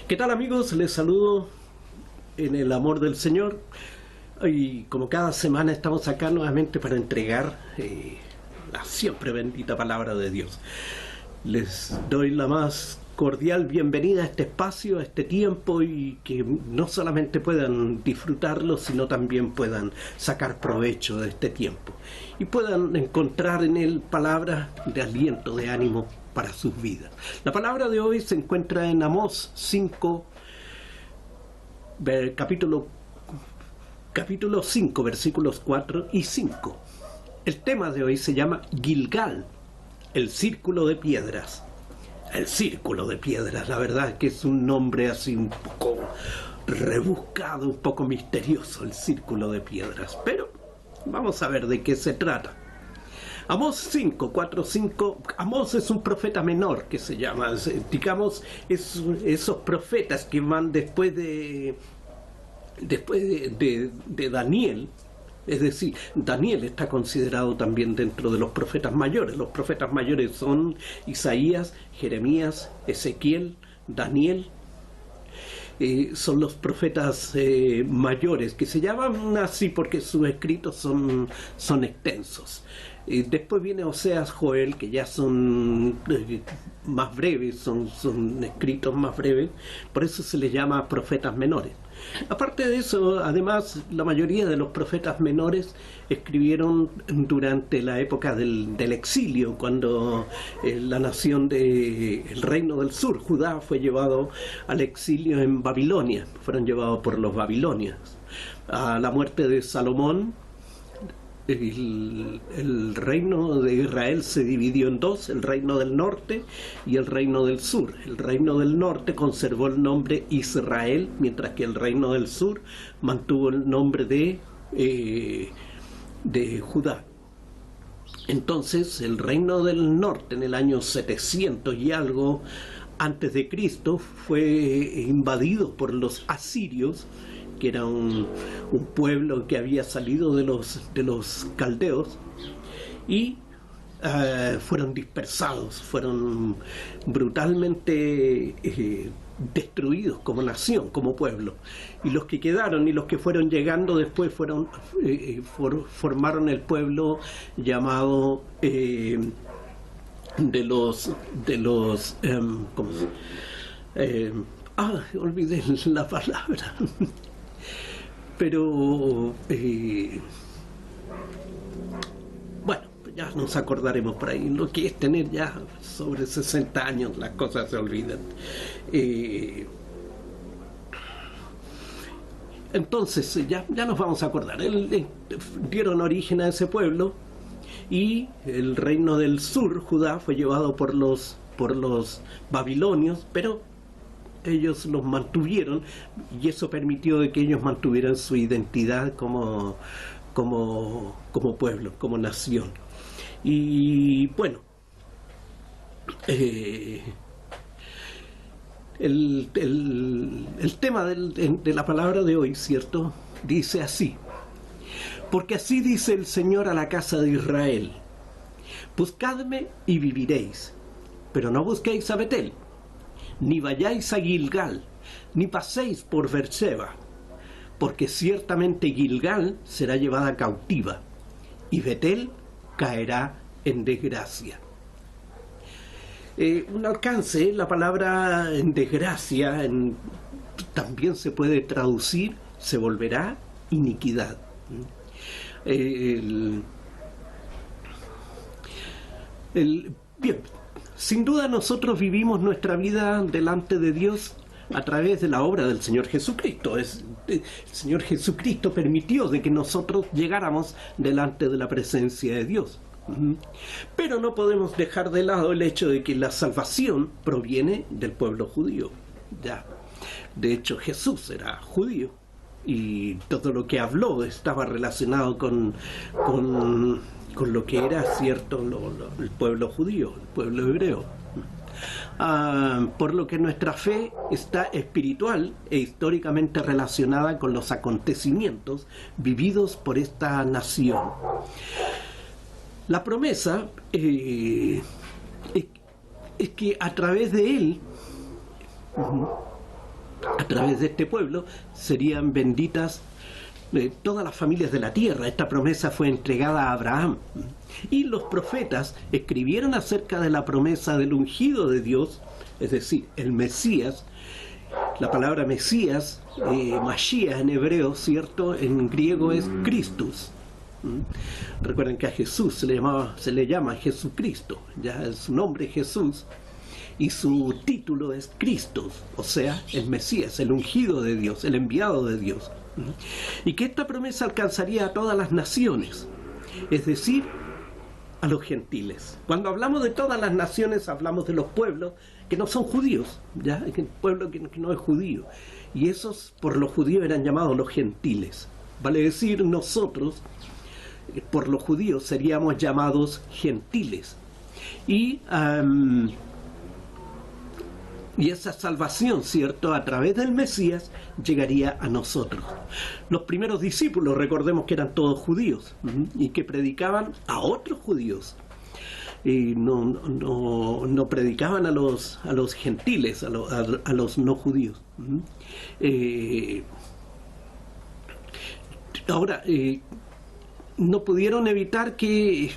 ¿Qué tal, amigos? Les saludo en el amor del Señor y como cada semana estamos acá nuevamente para entregar la siempre bendita palabra de Dios. Les doy la más cordial bienvenida a este espacio, a este tiempo, y que no solamente puedan disfrutarlo, sino también puedan sacar provecho de este tiempo y puedan encontrar en él palabras de aliento, de ánimo para sus vidas. La palabra de hoy se encuentra en Amós 5, capítulo 5, versículos 4 y 5. El tema de hoy se llama Gilgal, el círculo de piedras. El círculo de piedras, la verdad que es un nombre así un poco rebuscado, un poco misterioso, el círculo de piedras. Pero vamos a ver de qué se trata. Amós 5, 4, 5, Amós es un profeta menor que se llama, digamos, esos profetas que van después de Daniel. Es decir, Daniel está considerado también dentro de los profetas mayores. Los profetas mayores son Isaías, Jeremías, Ezequiel, Daniel. Son los profetas mayores, que se llaman así porque sus escritos son extensos. Después viene Oseas, Joel, que ya son más breves, son escritos más breves, por eso se les llama profetas menores. Aparte de eso, además, la mayoría de los profetas menores escribieron durante la época del exilio, cuando la nación del reino del sur, Judá, fue llevado al exilio en Babilonia, fueron llevados por los babilonios. A la muerte de Salomón, el reino de Israel se dividió en dos, el reino del norte y el reino del sur. El reino del norte conservó el nombre Israel, mientras que el reino del sur mantuvo el nombre de Judá. Entonces el reino del norte, en el año 700 y algo antes de Cristo, fue invadido por los asirios, que era un pueblo que había salido de los caldeos, y fueron dispersados, fueron brutalmente destruidos como nación, como pueblo. Y los que quedaron y los que fueron llegando después formaron el pueblo llamado ¿cómo se olvidé la palabra. Pero bueno, ya nos acordaremos por ahí. Lo que es tener ya sobre 60 años, las cosas se olvidan. Entonces ya nos vamos a acordar. Dieron origen a ese pueblo, y el reino del sur, Judá, fue llevado por los babilonios, pero ellos los mantuvieron, y eso permitió de que ellos mantuvieran su identidad como pueblo, como nación. Y bueno, el tema de la palabra de hoy, ¿cierto? Dice así: porque así dice el Señor a la casa de Israel: buscadme y viviréis, pero no busquéis a Betel, ni vayáis a Gilgal, ni paséis por Beerseba, porque ciertamente Gilgal será llevada cautiva, y Betel caerá en desgracia. Un alcance, la palabra en desgracia también se puede traducir: se volverá iniquidad. Bien, sin duda nosotros vivimos nuestra vida delante de Dios a través de la obra del Señor Jesucristo. El Señor Jesucristo permitió de que nosotros llegáramos delante de la presencia de Dios. Pero no podemos dejar de lado el hecho de que la salvación proviene del pueblo judío. Ya, de hecho, Jesús era judío, y todo lo que habló estaba relacionado con lo que era cierto el pueblo judío, el pueblo hebreo. Por lo que nuestra fe está espiritual e históricamente relacionada con los acontecimientos vividos por esta nación. La promesa es que a través de él a través de este pueblo serían benditas todas las familias de la tierra. Esta promesa fue entregada a Abraham. Y los profetas escribieron acerca de la promesa del ungido de Dios, es decir, el Mesías. La palabra Mesías, Mashiach en hebreo, ¿cierto? En griego es Christus. Recuerden que a Jesús se le llama Jesucristo, ya su nombre es Jesús y su título es Cristo, o sea, el Mesías, el ungido de Dios, el enviado de Dios. Y que esta promesa alcanzaría a todas las naciones, es decir, a los gentiles. Cuando hablamos de todas las naciones, hablamos de los pueblos que no son judíos, ¿ya? El pueblo que no es judío. Y esos, por los judíos, eran llamados los gentiles. Vale decir, nosotros, por los judíos, seríamos llamados gentiles. Y esa salvación, ¿cierto?, a través del Mesías, llegaría a nosotros. Los primeros discípulos, recordemos que eran todos judíos, y que predicaban a otros judíos. Y no predicaban a los gentiles, a los no judíos. Ahora, no pudieron evitar que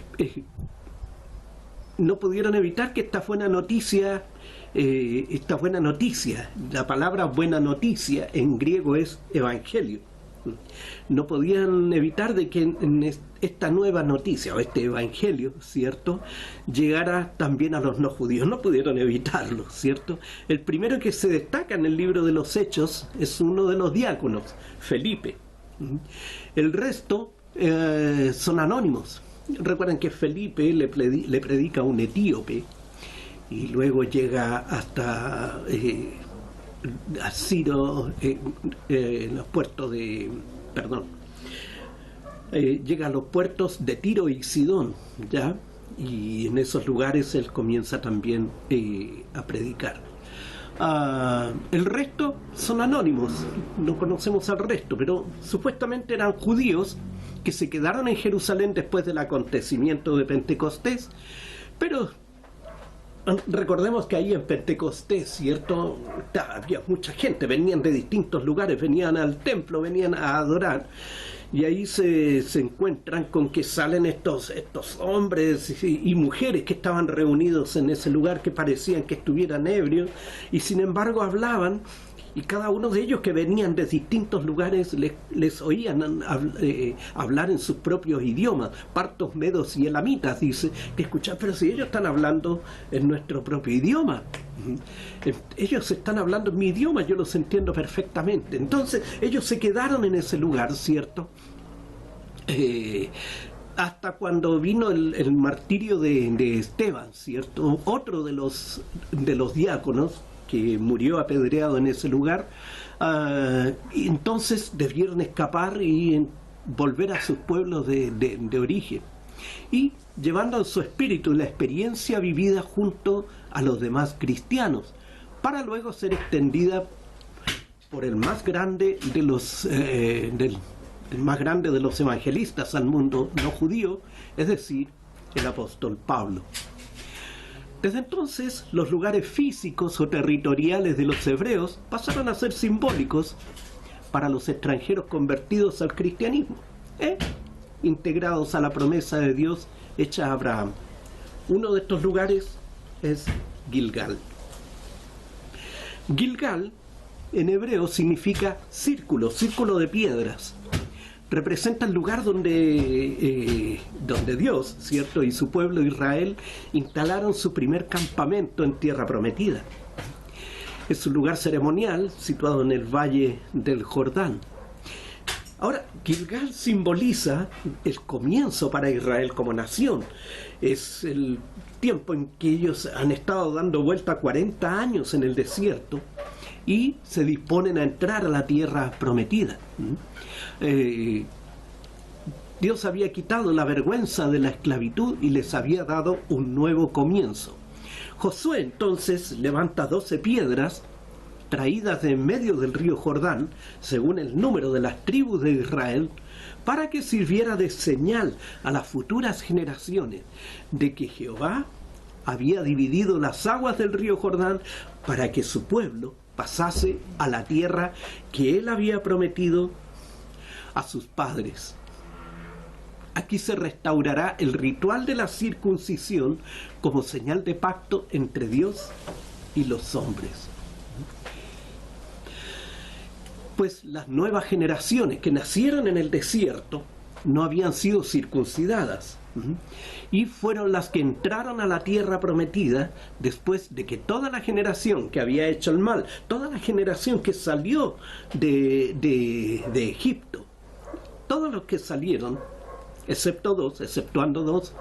esta buena noticia, la palabra buena noticia en griego es evangelio. No podían evitar de que en esta nueva noticia, o este evangelio, ¿cierto?, llegara también a los no judíos. No pudieron evitarlo, ¿cierto? El primero que se destaca en el libro de los Hechos es uno de los diáconos, Felipe. El resto son anónimos. Recuerden que Felipe le predica a un etíope y luego llega hasta a Ciro, en los puertos de, llega a los puertos de Tiro y Sidón, ¿ya? Y en esos lugares él comienza también a predicar. El resto son anónimos, no conocemos al resto, pero supuestamente eran judíos que se quedaron en Jerusalén después del acontecimiento de Pentecostés, pero recordemos que ahí en Pentecostés, ¿cierto?, había mucha gente, venían de distintos lugares, venían al templo, venían a adorar, y ahí se encuentran con que salen estos hombres y mujeres que estaban reunidos en ese lugar, que parecían que estuvieran ebrios, y sin embargo hablaban, y cada uno de ellos que venían de distintos lugares les oían hablar en sus propios idiomas, partos, medos y elamitas, dice, que escuchar, pero si ellos están hablando en nuestro propio idioma, ellos están hablando en mi idioma, yo los entiendo perfectamente. Entonces ellos se quedaron en ese lugar, ¿cierto?, hasta cuando vino el martirio de Esteban, ¿cierto?, otro de los diáconos que murió apedreado en ese lugar. Y entonces debieron escapar y volver a sus pueblos de origen, y llevando en su espíritu la experiencia vivida junto a los demás cristianos, para luego ser extendida por el más grande de los evangelistas al mundo no judío, es decir, el apóstol Pablo. Desde entonces, los lugares físicos o territoriales de los hebreos pasaron a ser simbólicos para los extranjeros convertidos al cristianismo, integrados a la promesa de Dios hecha a Abraham. Uno de estos lugares es Gilgal. Gilgal en hebreo significa círculo de piedras. Representa el lugar donde Dios, ¿cierto?, y su pueblo Israel instalaron su primer campamento en tierra prometida. Es un lugar ceremonial situado en el valle del Jordán. Ahora, Gilgal simboliza el comienzo para Israel como nación. Es el tiempo en que ellos han estado dando vuelta 40 años en el desierto y se disponen a entrar a la tierra prometida. Dios había quitado la vergüenza de la esclavitud y les había dado un nuevo comienzo. Josué entonces levanta 12 piedras traídas de en medio del río Jordán, según el número de las tribus de Israel, para que sirviera de señal a las futuras generaciones de que Jehová había dividido las aguas del río Jordán para que su pueblo pasase a la tierra que él había prometido a sus padres. Aquí se restaurará el ritual de la circuncisión como señal de pacto entre Dios y los hombres. Pues las nuevas generaciones que nacieron en el desierto no habían sido circuncidadas, y fueron las que entraron a la tierra prometida después de que toda la generación que había hecho el mal, toda la generación que salió de Egipto, todos los que salieron, exceptuando dos,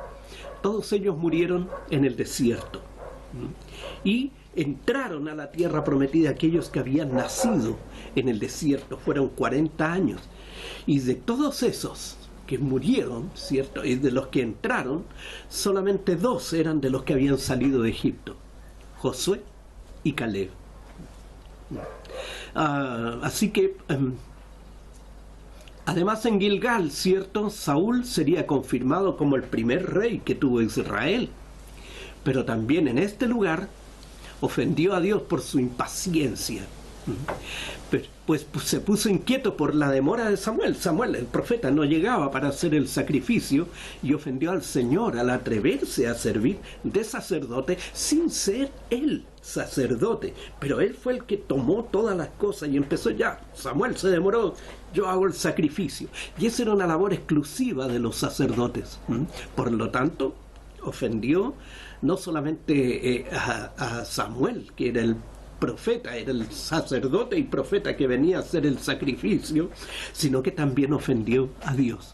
todos ellos murieron en el desierto. Y entraron a la tierra prometida aquellos que habían nacido en el desierto, fueron 40 años. Y de todos esos que murieron, ¿cierto?, y de los que entraron, solamente 2 eran de los que habían salido de Egipto: Josué y Caleb. Así que además en Gilgal, ¿cierto?, Saúl sería confirmado como el primer rey que tuvo Israel, pero también en este lugar ofendió a Dios por su impaciencia. Pues se puso inquieto por la demora de Samuel. Samuel, el profeta, no llegaba para hacer el sacrificio y ofendió al Señor al atreverse a servir de sacerdote sin ser él sacerdote. Pero él fue el que tomó todas las cosas y empezó: ya, Samuel se demoró, yo hago el sacrificio. Y esa era una labor exclusiva de los sacerdotes. Por lo tanto, ofendió no solamente a Samuel, que era el profeta, era el sacerdote y profeta que venía a hacer el sacrificio, sino que también ofendió a Dios.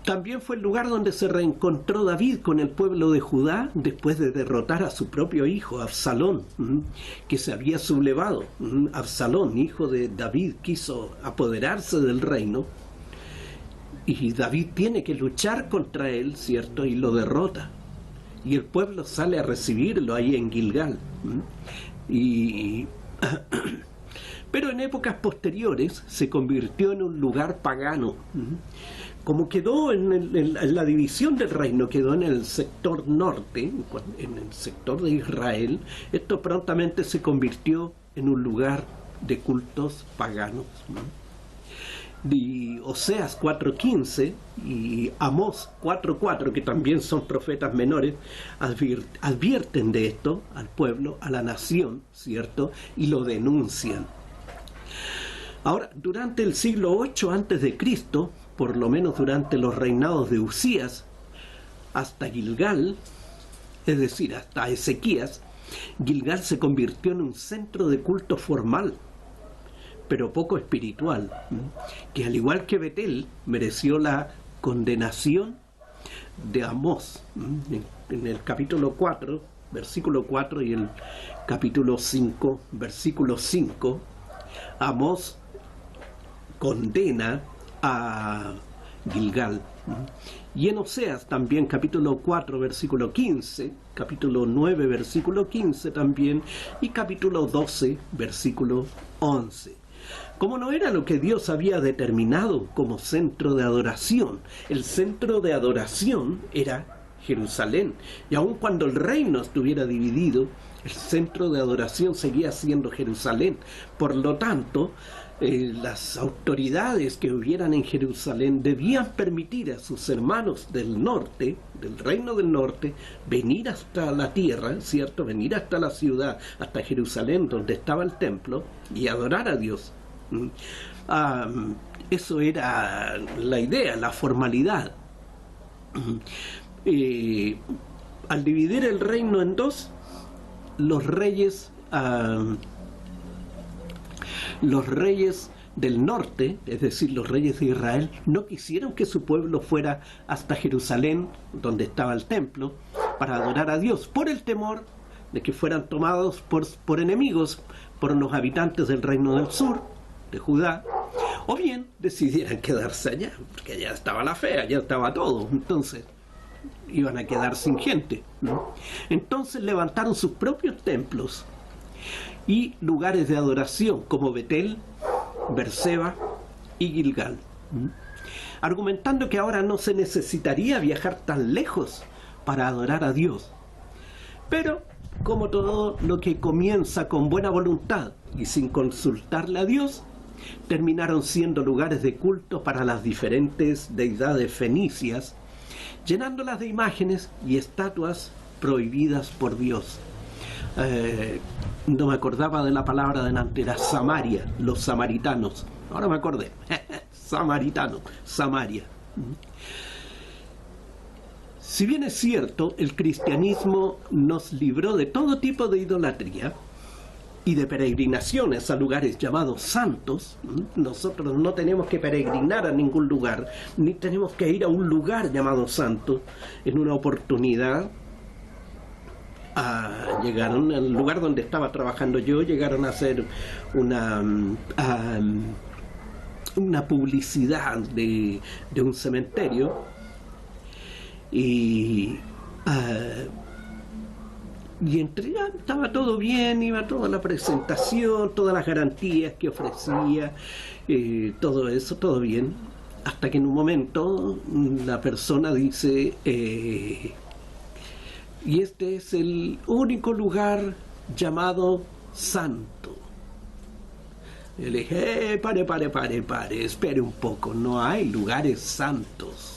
También fue el lugar donde se reencontró David con el pueblo de Judá después de derrotar a su propio hijo, Absalón, que se había sublevado. Absalón, hijo de David, quiso apoderarse del reino, y David tiene que luchar contra él, ¿cierto?, y lo derrota. Y el pueblo sale a recibirlo ahí en Gilgal. Pero en épocas posteriores se convirtió en un lugar pagano. Como quedó en la división del reino, quedó en el sector norte, en el sector de Israel, esto prontamente se convirtió en un lugar de cultos paganos. Y Oseas 4:15 y Amós 4:4, que también son profetas menores, advierten de esto al pueblo, a la nación, ¿cierto?, y lo denuncian. Ahora, durante el siglo 8 a.C., por lo menos durante los reinados de Usías, hasta Gilgal, es decir, hasta Ezequías, Gilgal se convirtió en un centro de culto formal, pero poco espiritual, que al igual que Betel mereció la condenación de Amós en el capítulo 4, versículo 4, y el capítulo 5, versículo 5. Amós condena a Gilgal. Y en Oseas también, capítulo 4, versículo 15, capítulo 9, versículo 15 también, y capítulo 12, versículo 11. Como no era lo que Dios había determinado como centro de adoración, el centro de adoración era Jerusalén, y aun cuando el reino estuviera dividido, el centro de adoración seguía siendo Jerusalén. Por lo tanto, las autoridades que hubieran en Jerusalén debían permitir a sus hermanos del norte, del reino del norte, venir hasta la tierra, ¿cierto?, venir hasta la ciudad, hasta Jerusalén, donde estaba el templo, y adorar a Dios. Eso era la idea, la formalidad. Al dividir el reino en dos, los reyes del norte, es decir, los reyes de Israel, no quisieron que su pueblo fuera hasta Jerusalén, donde estaba el templo, para adorar a Dios, por el temor de que fueran tomados por enemigos, por los habitantes del reino del sur, de Judá, o bien decidieran quedarse allá, porque allá estaba la fe, allá estaba todo. Entonces iban a quedar sin gente, ¿no? Entonces levantaron sus propios templos y lugares de adoración como Betel, Berseba y Gilgal, argumentando que ahora no se necesitaría viajar tan lejos para adorar a Dios. Pero, como todo lo que comienza con buena voluntad y sin consultarle a Dios, terminaron siendo lugares de culto para las diferentes deidades fenicias, llenándolas de imágenes y estatuas prohibidas por Dios. No me acordaba de la palabra delante, era Samaria, los samaritanos. Ahora me acordé. Samaritano, Samaria. Si bien es cierto, el cristianismo nos libró de todo tipo de idolatría y de peregrinaciones a lugares llamados santos. Nosotros no tenemos que peregrinar a ningún lugar, ni tenemos que ir a un lugar llamado santo. En una oportunidad llegaron al lugar donde estaba trabajando yo, llegaron a hacer una publicidad de un cementerio y estaba todo bien, iba toda la presentación, todas las garantías que ofrecía, todo eso, todo bien, hasta que en un momento la persona dice, y este es el único lugar llamado santo. Yo le dije, pare, espere un poco, no hay lugares santos,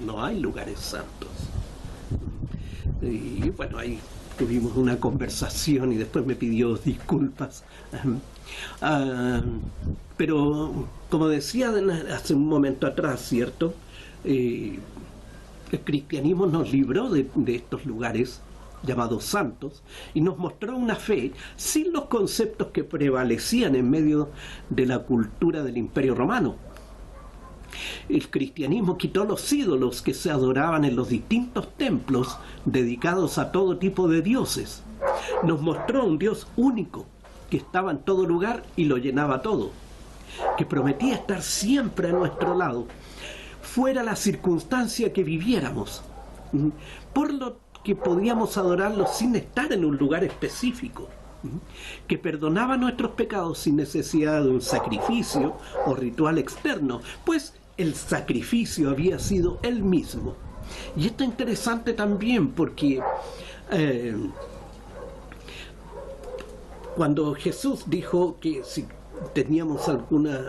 no hay lugares santos. Y bueno, ahí tuvimos una conversación y después me pidió disculpas. Pero, como decía hace un momento atrás, ¿cierto? El cristianismo nos libró de estos lugares llamados santos y nos mostró una fe sin los conceptos que prevalecían en medio de la cultura del Imperio Romano. El cristianismo quitó los ídolos que se adoraban en los distintos templos dedicados a todo tipo de dioses. Nos mostró un Dios único que estaba en todo lugar y lo llenaba todo, que prometía estar siempre a nuestro lado, fuera la circunstancia que viviéramos, por lo que podíamos adorarlo sin estar en un lugar específico, que perdonaba nuestros pecados sin necesidad de un sacrificio o ritual externo, pues el sacrificio había sido él mismo. Y esto es interesante también porque cuando Jesús dijo que si teníamos alguna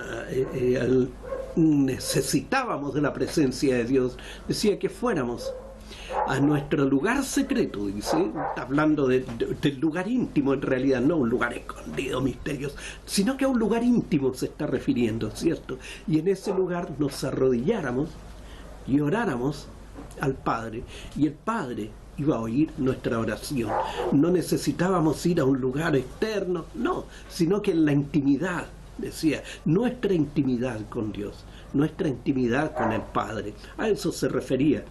necesitábamos de la presencia de Dios, decía que fuéramos a nuestro lugar secreto, dice, hablando del lugar íntimo, en realidad no un lugar escondido, misterioso, sino que a un lugar íntimo se está refiriendo, ¿cierto? Y en ese lugar nos arrodilláramos y oráramos al Padre, y el Padre iba a oír nuestra oración. No necesitábamos ir a un lugar externo, no, sino que en la intimidad, decía, nuestra intimidad con Dios, nuestra intimidad con el Padre, a eso se refería.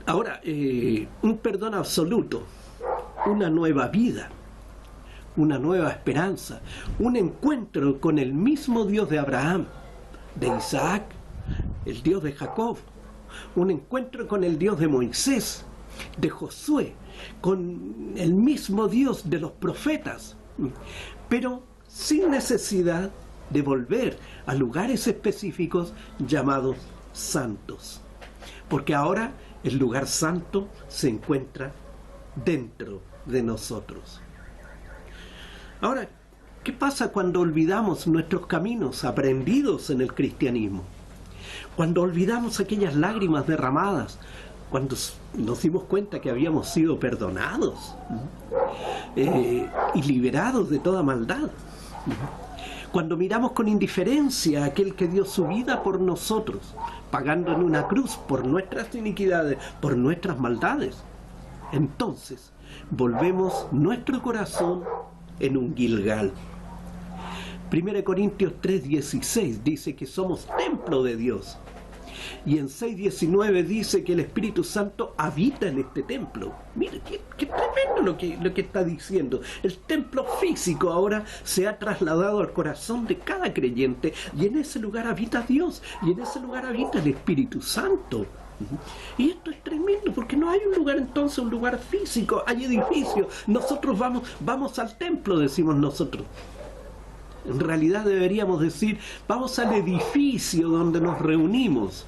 Ahora, un perdón absoluto, una nueva vida, una nueva esperanza, un encuentro con el mismo Dios de Abraham, de Isaac, el Dios de Jacob, un encuentro con el Dios de Moisés, de Josué, con el mismo Dios de los profetas, pero sin necesidad de volver a lugares específicos llamados santos, porque ahora el lugar santo se encuentra dentro de nosotros. Ahora, ¿qué pasa cuando olvidamos nuestros caminos aprendidos en el cristianismo? Cuando olvidamos aquellas lágrimas derramadas, cuando nos dimos cuenta que habíamos sido perdonados y liberados de toda maldad. Cuando miramos con indiferencia a aquel que dio su vida por nosotros, pagando en una cruz por nuestras iniquidades, por nuestras maldades, entonces volvemos nuestro corazón en un Gilgal. 1 Corintios 3:16 dice que somos templo de Dios. Y en 6:19 dice que el Espíritu Santo habita en este templo. Mire, qué tremendo lo que está diciendo. El templo físico ahora se ha trasladado al corazón de cada creyente, y en ese lugar habita Dios, y en ese lugar habita el Espíritu Santo. Y esto es tremendo, porque no hay un lugar entonces, un lugar físico, hay edificios. Nosotros vamos al templo, decimos nosotros. En realidad deberíamos decir, vamos al edificio donde nos reunimos.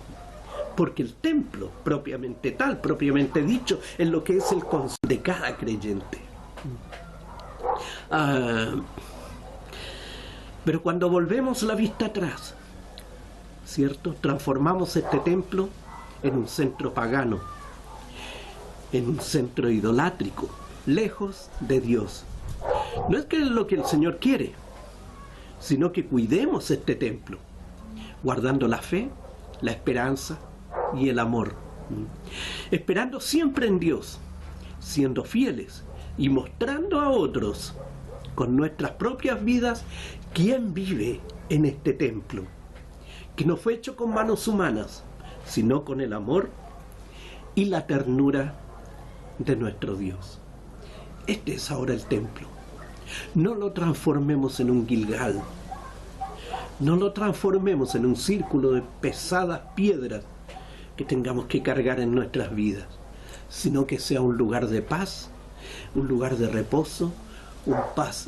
porque el templo, propiamente tal, propiamente dicho, es lo que es el concepto de cada creyente. Pero cuando volvemos la vista atrás, ¿cierto? Transformamos este templo en un centro pagano, en un centro idolátrico, lejos de Dios. No es que es lo que el Señor quiere, sino que cuidemos este templo, guardando la fe, la esperanza y el amor, esperando siempre en Dios, siendo fieles y mostrando a otros con nuestras propias vidas quién vive en este templo, que no fue hecho con manos humanas, sino con el amor y la ternura de nuestro Dios. Este es ahora el templo. No lo transformemos en un Gilgal, no lo transformemos en un círculo de pesadas piedras que tengamos que cargar en nuestras vidas, sino que sea un lugar de paz, un lugar de reposo,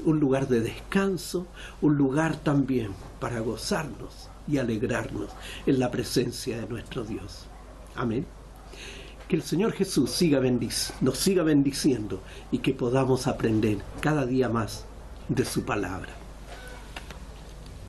un lugar de descanso, un lugar también para gozarnos y alegrarnos en la presencia de nuestro Dios. Amén. Que el Señor Jesús nos siga bendiciendo y que podamos aprender cada día más de su palabra.